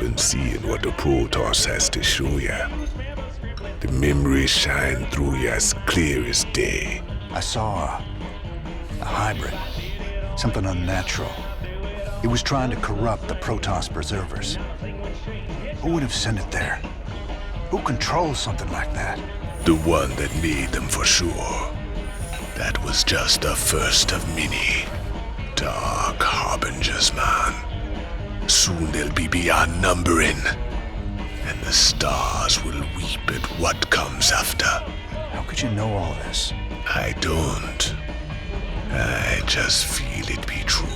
open seeing what the Protoss has to show ya. The memories shine through you as clear as day. I saw a hybrid. Something unnatural. It was trying to corrupt the Protoss preservers. Who would have sent it there? Who controls something like that? The one that made them for sure. That was just the first of many. Dark harbingers, man. Soon they'll be beyond numbering. And the stars will weep at what comes after. How could you know all this? I don't. I just feel it be true.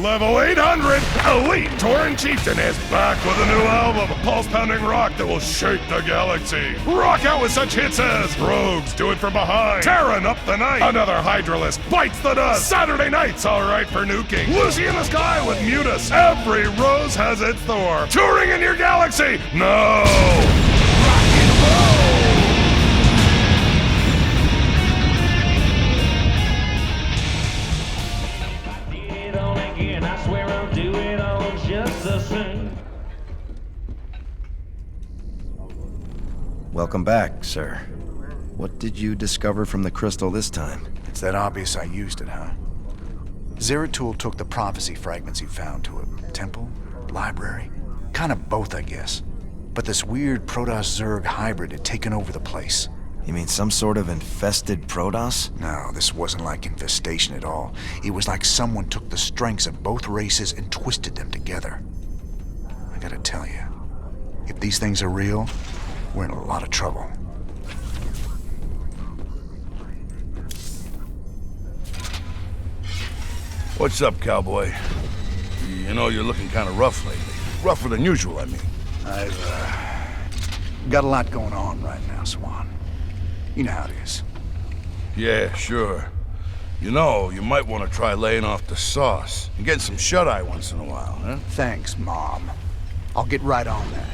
Level 800, Elite Tauren Chieftain is back with a new album, pulse-pounding rock that will shake the galaxy. Rock out with such hits as Rogues Do It From Behind, Terran Up the Night, Another Hydralist Bites the Dust, Saturday Night's Alright for Nuking, Lucy in the Sky with Mutus, Every Rose Has Its Thor, Touring in Your Galaxy, no! Rock and roll! Welcome back, sir. What did you discover from the crystal this time? It's that obvious I used it, huh? Zeratul took the prophecy fragments he found to a temple, library. Kind of both, I guess. But this weird Protoss-Zerg hybrid had taken over the place. You mean some sort of infested Protoss? No, this wasn't like infestation at all. It was like someone took the strengths of both races and twisted them together. I gotta tell you, if these things are real, we're in a lot of trouble. What's up, cowboy? You know, you're looking kind of rough lately. Rougher than usual, I mean. I've got a lot going on right now, Swan. You know how it is. Yeah, sure. You know, you might want to try laying off the sauce and getting some shut-eye once in a while, huh? Thanks, Mom. I'll get right on that.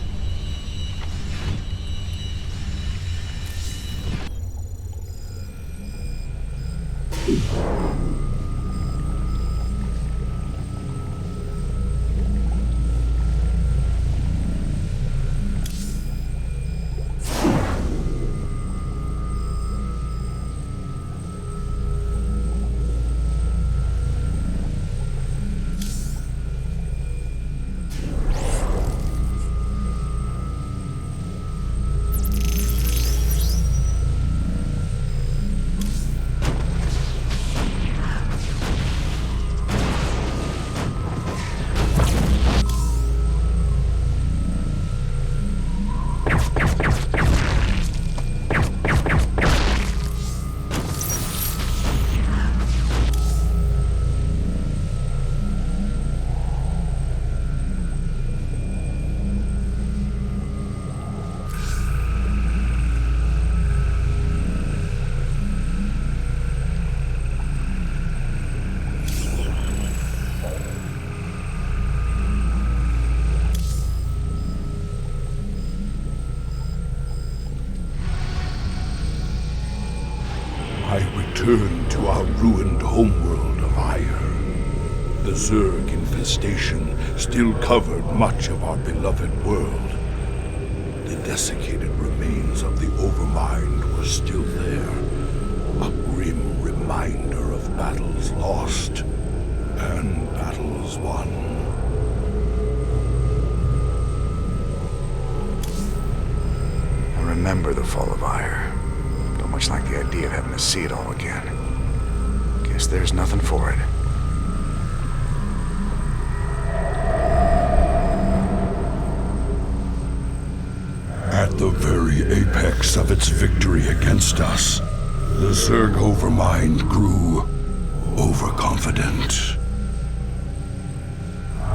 I return to our ruined homeworld of Ire. The Zerg infestation still covered much of our beloved world. The desiccated remains of the Overmind were still there, a grim reminder of battles lost and battles won. I remember the fall of Ire. Don't much like the idea of having to see it all again. Guess there's nothing for it. At the very apex of its victory against us, the Zerg Overmind grew overconfident.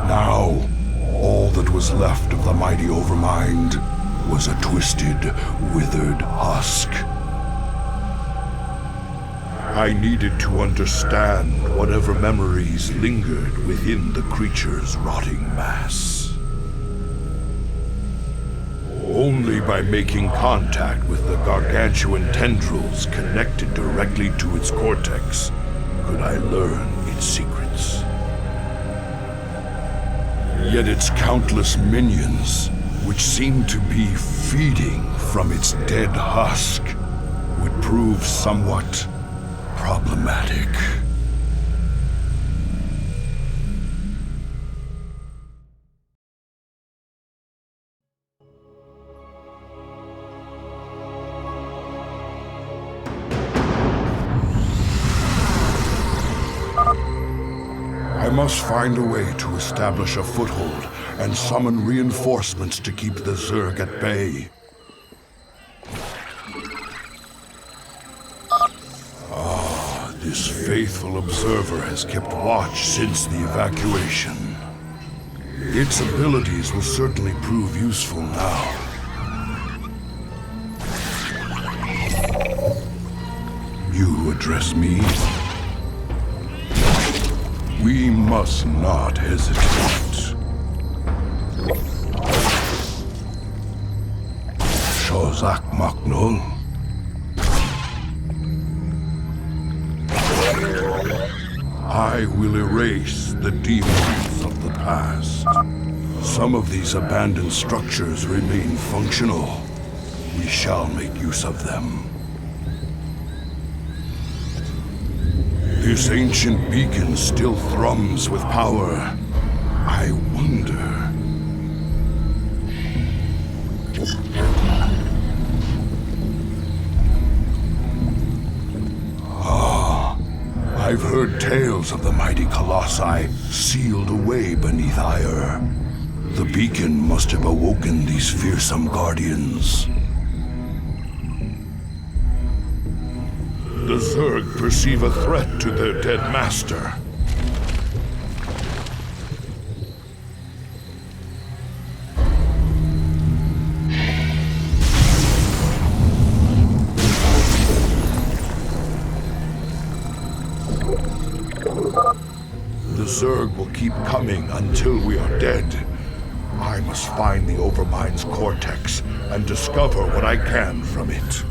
Now, all that was left of the mighty Overmind was a twisted, withered husk. I needed to understand whatever memories lingered within the creature's rotting mass. Only by making contact with the gargantuan tendrils connected directly to its cortex could I learn its secrets. Yet its countless minions, which seem to be feeding from its dead husk, would prove somewhat problematic. I must find a way to establish a foothold and summon reinforcements to keep the Zerg at bay. This faithful observer has kept watch since the evacuation. Its abilities will certainly prove useful now. You address me? We must not hesitate. Shozak Maknul. I will erase the demons of the past. Some of these abandoned structures remain functional. We shall make use of them. This ancient beacon still thrums with power. I wonder... I've heard tales of the mighty colossi sealed away beneath ire. The beacon must have awoken these fearsome guardians. The Zerg perceive a threat to their dead master. The Zerg will keep coming until we are dead. I must find the Overmind's cortex and discover what I can from it.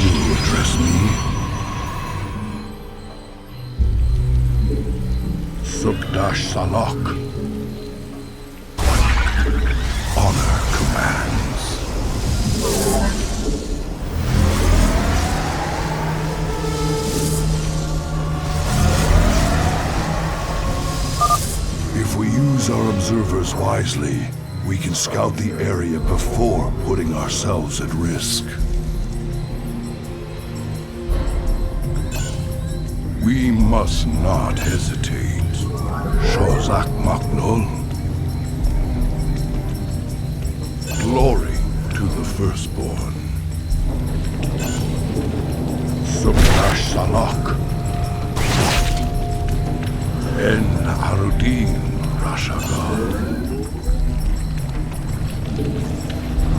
You address me? Sukdash Salok. Honor commands. If we use our observers wisely, we can scout the area before putting ourselves at risk. We must not hesitate. Shozak Maknul. Glory to the firstborn. Sukdash Salok. En Arudin Rashagal.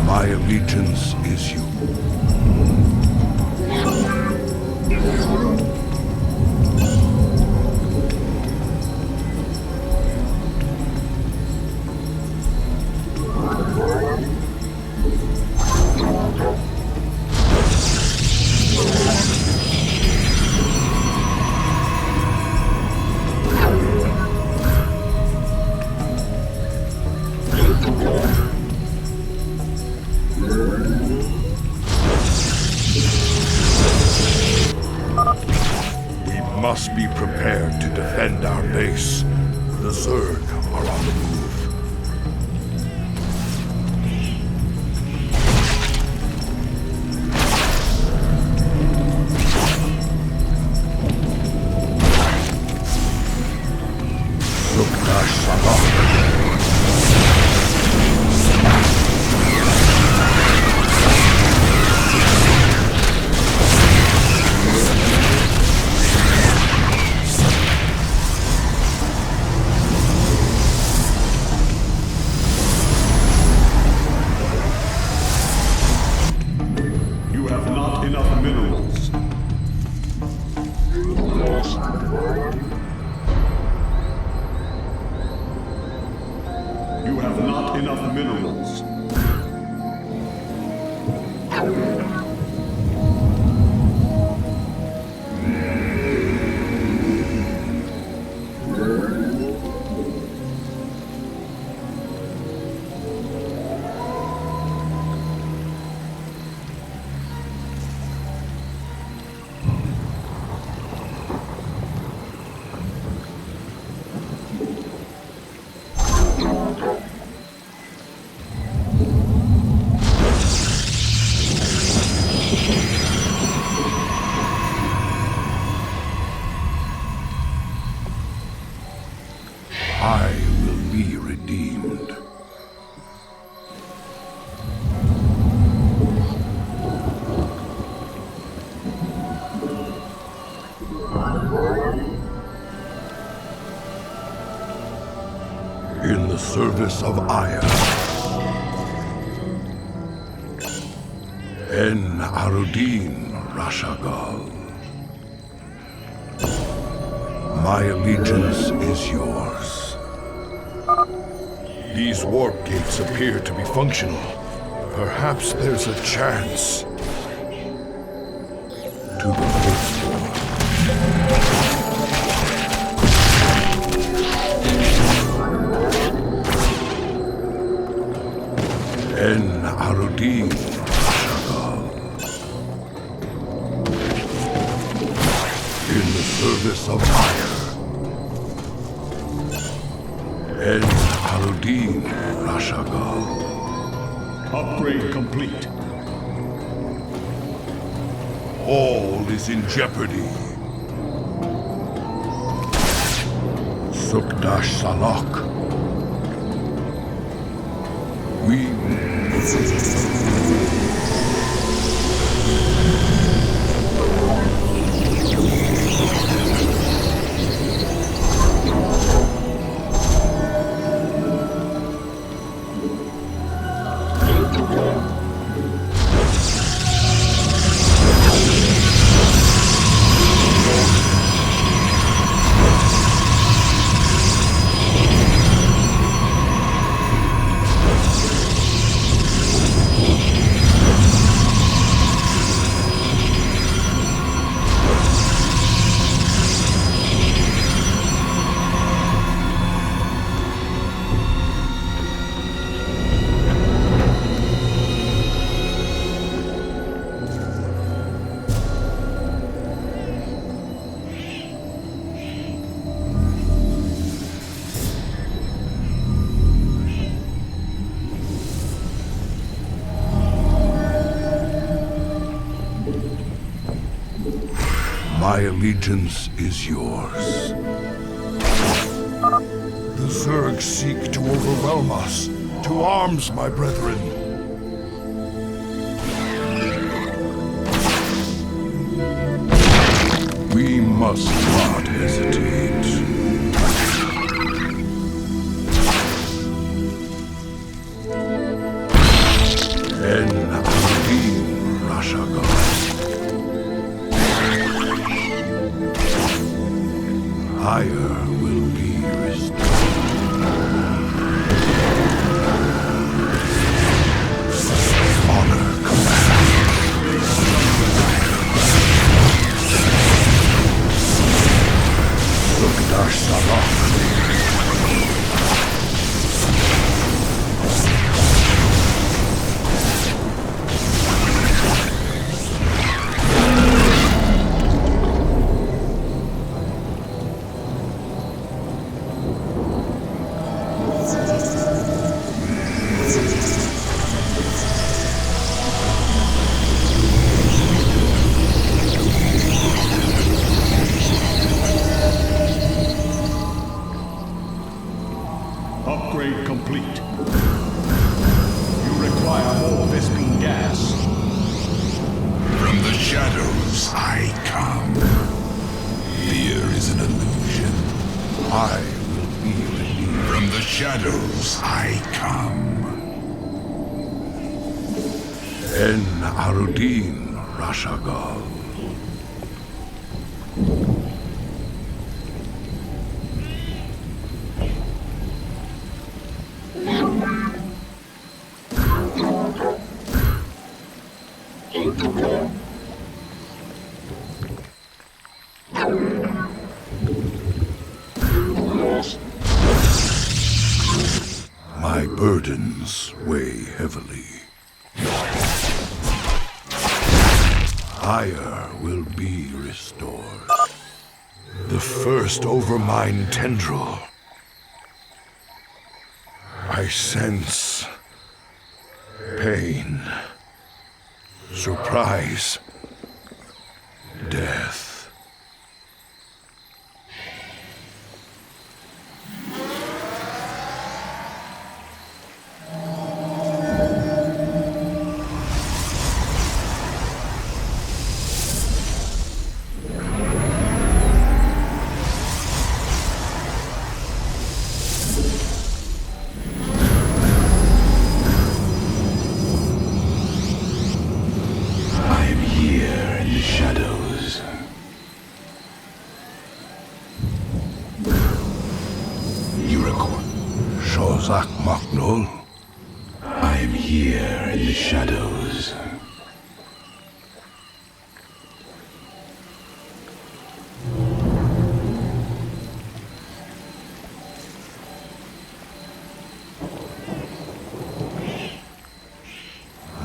My allegiance is you. Must be prepared to defend our base. The Zerg are on the move. Sukdash Salok. In the service of Aya. En Arudin Rashagal. My allegiance is yours. These warp gates appear to be functional. Perhaps there's a chance. To the first floor. En Arudin Rashagal. In the service of Aya. En Arudin Rashagal. Upgrade complete. All is in jeopardy. Sukdash Salak. We... My allegiance is yours. The Zerg seek to overwhelm us. To arms, my brethren. We must not hesitate. En Arudin Rashagal. Aya will be restored. Honor command. Sukdash Salak. Upgrade complete. You require more Vespene gas. From the shadows I come. Fear is an illusion. I will be redeemed. From the shadows I come. En Arudin Rashagal. My burdens weigh heavily. Aya will be restored. The first Overmind tendril. I sense pain, surprise, death. Shozak Maknul. I am here in the shadows.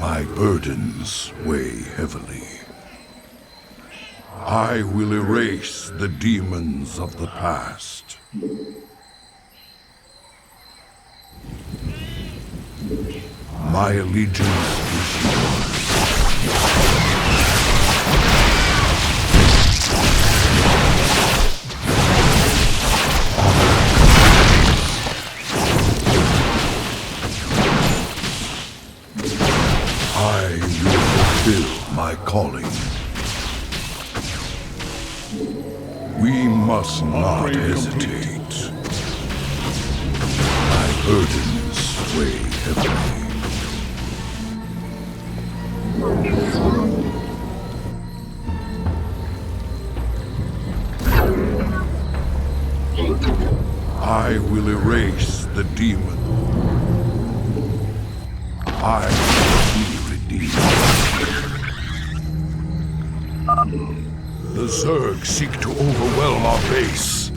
My burdens weigh heavily. I will erase the demons of the past. My allegiance is yours. I will fulfill my calling. We must not Upgrade hesitate. My burdens weigh heavily. I will erase the demon. I will be redeemed. The Zerg seek to overwhelm our base.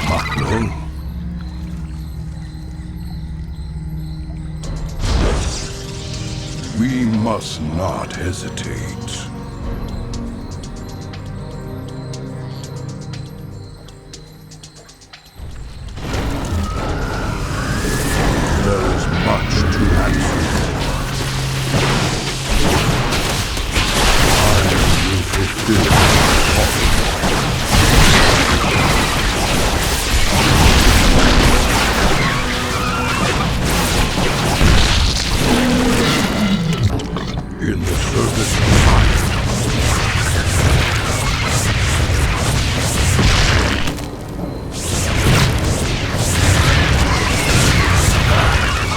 Maknul. We must not hesitate. There is much to answer for. I will fulfill my calling. In the service of fire.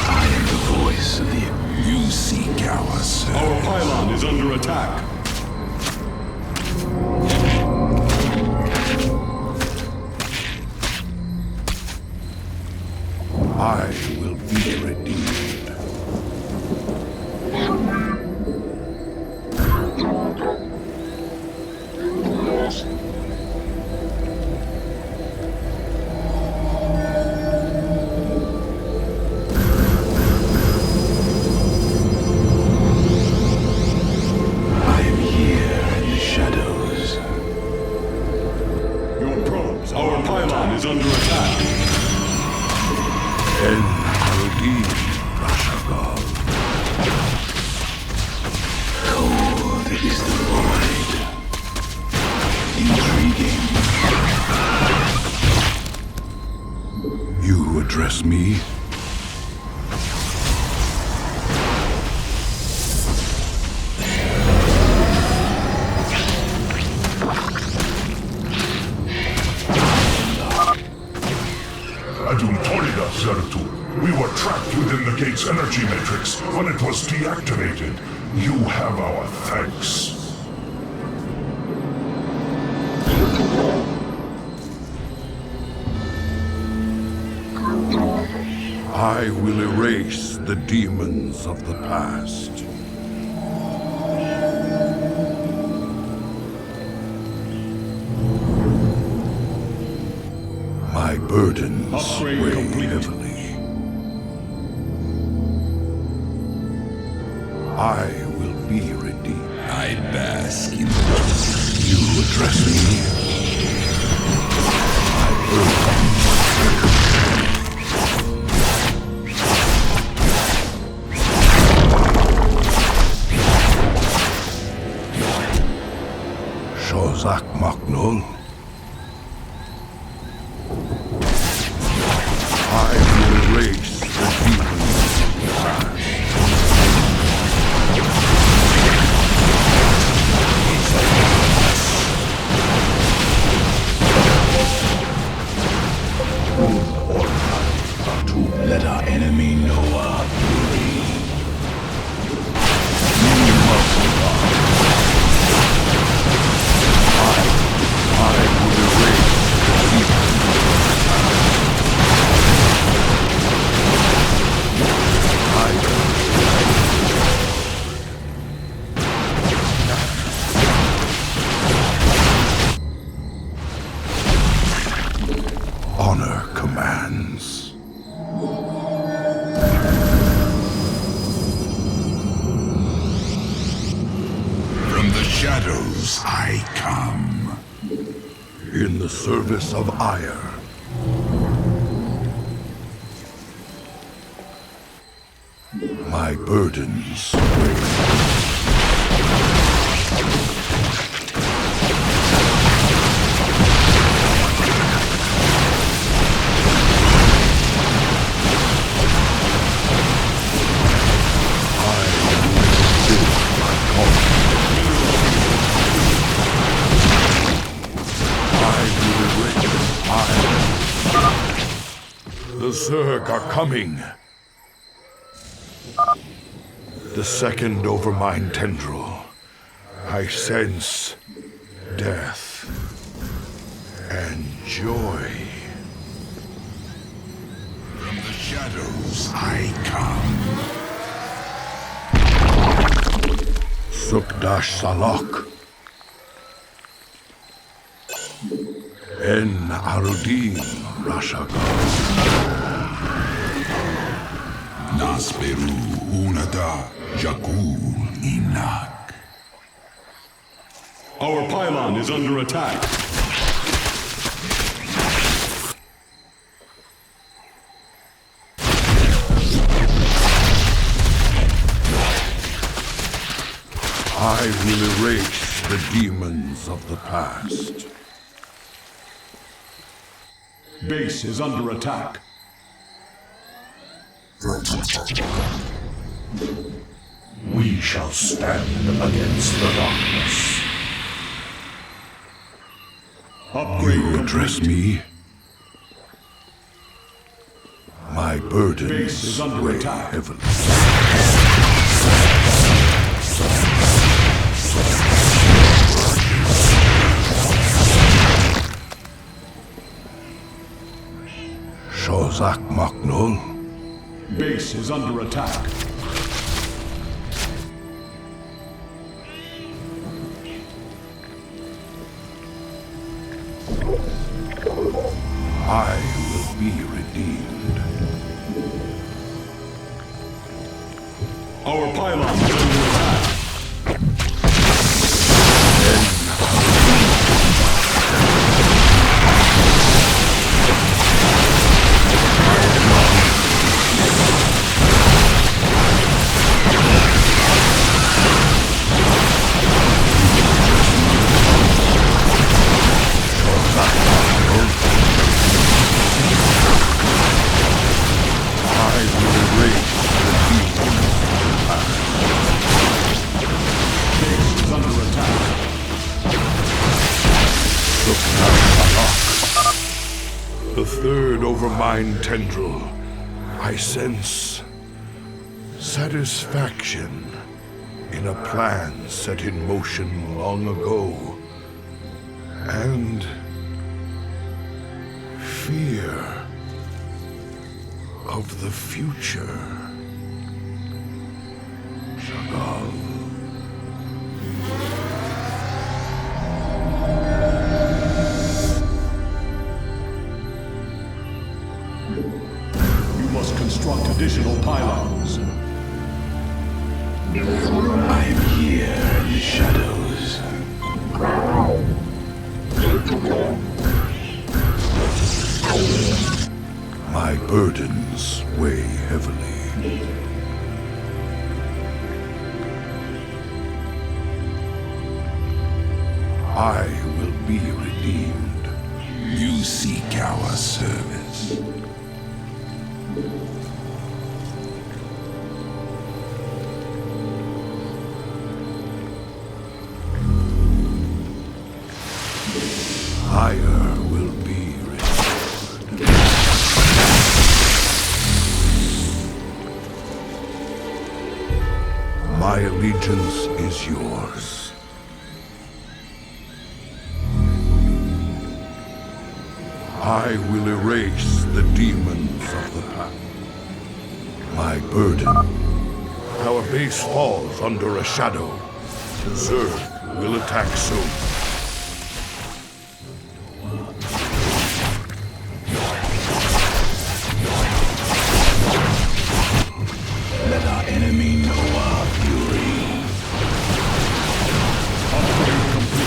I am the voice of the... You seek ourselves. Our pylon is under attack. I will be redeemed. I am here in the shadows. Your probes. Our pylon is under attack. And redeemed, Rashagal. Cold is the void. Intriguing. You address me? Adultorida, Zertu. We were trapped within the gate's energy matrix when it was deactivated. You have our thanks. I will erase the demons of the past. My burdens Upgrade weigh complete. heavily. I will be redeemed. I bask in the... You address me? My burdens. Shozak Maknul. I will erase the demons of the past. Let our enemy know our fury. You must not shadows I come. In the service of ire. My burdens weigh. The Zerg are coming. The second over mine tendril, I sense death and joy. From the shadows I come. Sukdash Salok. En Arudin Rashagar. Nasperu Unada Jakul Inak. Our pylon is under attack. I will erase the demons of the past. Base is under attack. We shall stand against the darkness. Upgrade You address me. My burdens Base is under weigh attack. heavily. Shozak Maknul. Base is under attack. I will be redeemed. Our pylon is under attack. The third over mine tendril, I sense satisfaction in a plan set in motion long ago, and fear of the future. Chagall. Construct additional pylons. I'm here in the shadows. My burdens weigh heavily. I will be redeemed. You seek our service. Ire will be restored. My allegiance is yours. I will erase the demons of the past. My burden. Our base falls under a shadow. The Zerg will attack soon. Let our enemy know our fury. Upgrade complete.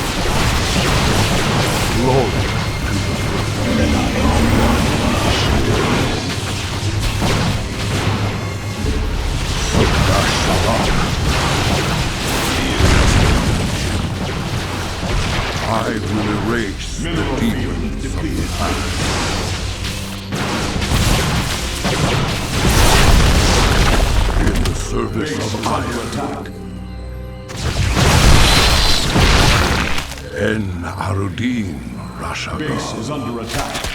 service Base of is under iron. attack. En Arudin, Rashagar. Base is under attack.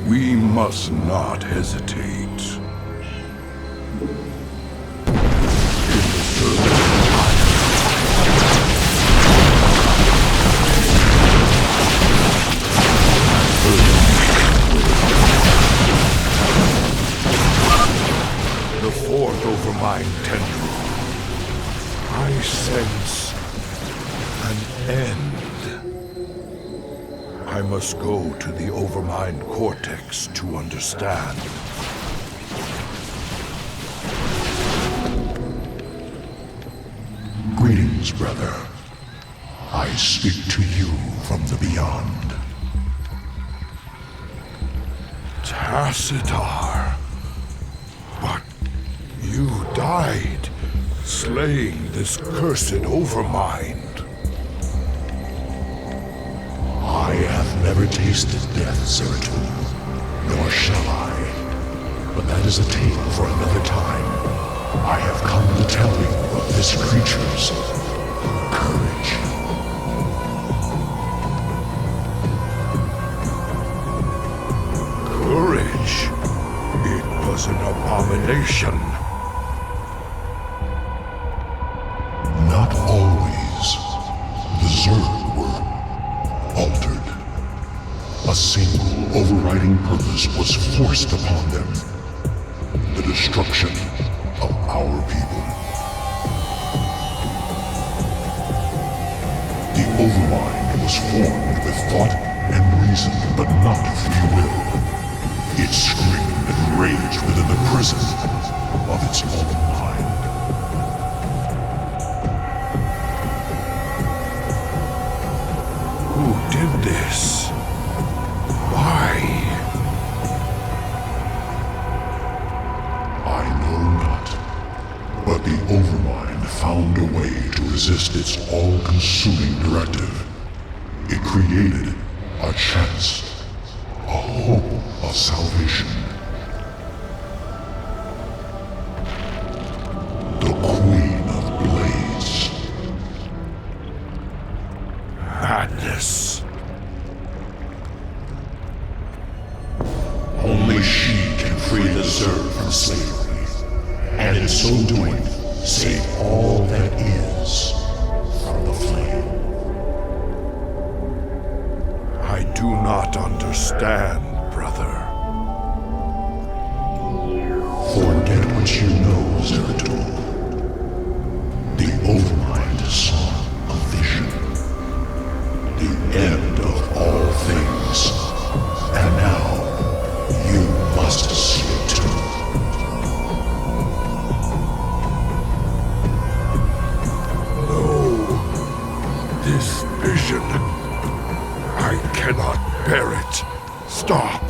We must not hesitate. In the service of iron. The fourth overmind tendril. I sense an end. I must go to the overmind cortex to understand. Greetings, brother. I speak to you from the beyond. Tacitar. But you died, slaying this cursed overmind. I have never tasted death, Zeratul, nor shall I. But that is a tale for another time. I have come to tell you of this creature's courage. Courage? It was an abomination. Not always. The Zerg were altered. A single overriding purpose was forced upon them. The destruction of our people. The Overmind was formed with thought and reason, but not free will. It screamed and raged within the prison of its own mind. Who did this? Why? I know not, but the Overmind found a way to resist its all-consuming directive. It created a chance, a hope of salvation. The Queen of Blades. Madness. Only she can free the Zerg from slavery, and in so doing, save all that is from the flame. I do not understand, brother. Forget what you know, Zeratul. The Overmind saw a vision. The end of all things. And now, you must see it too. No. This vision. I cannot bear it. Stop.